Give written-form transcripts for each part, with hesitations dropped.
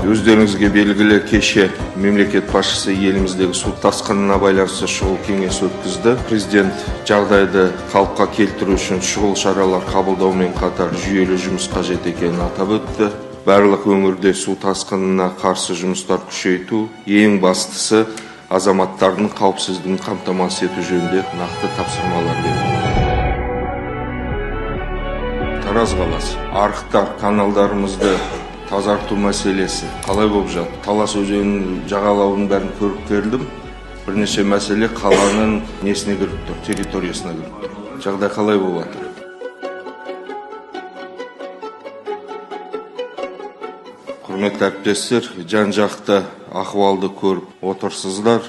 Өздеріңізге белгілі кеше мемлекет басшысы еліміздегі су тасқынына байланысты шұғыл кеңес өткізді. Президент жағдайды қалыпқа келтіру үшін шұғыл шаралар қабылдаумен қатар жүйелі жұмыс қажет екенін атап өтті. Барлық өңірде су тасқынына қарсы жұмыстар күшейту, ең бастысы азаматтардың қауіпсіздігін қамтамасыз ету жөнінде нақты тапсырмалар берді. Тараз қаласы, арықтар, каналдарымызды тазарту мәселесі қалай болып жатыр? Талас өзенінің жағалауының бәрін көріп келдім. Бірнеше мәселе қаланың несіне кіріп тұр, территориясына кіріп тұр. Жағдай қалай болып жатыр? Құрметті әріптестер, жан-жақты ахуалды көріп отырсыздар.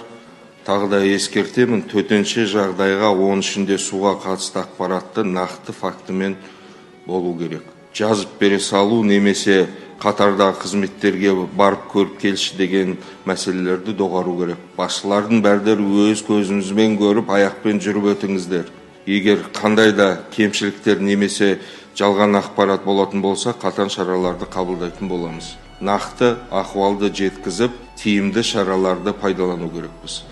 Тағы да ескертемін, төтенше жағдайға, оның ішінде суға қатысты ақпаратты нақты фактімен болу керек. Жазып бере салу немесе қатардағы қызметтерге барып көріп келші деген мәселелерді доғару керек. Басшылардың бәрдері өз көзіңізбен көріп, аяқпен жүріп өтіңіздер. Егер қандай да кемшіліктер немесе жалған ақпарат болатын болса, қатаң шараларды қабылдайтын боламыз. Нақты ахуалды жеткізіп, тиімді шараларды пайдалану керекпіз.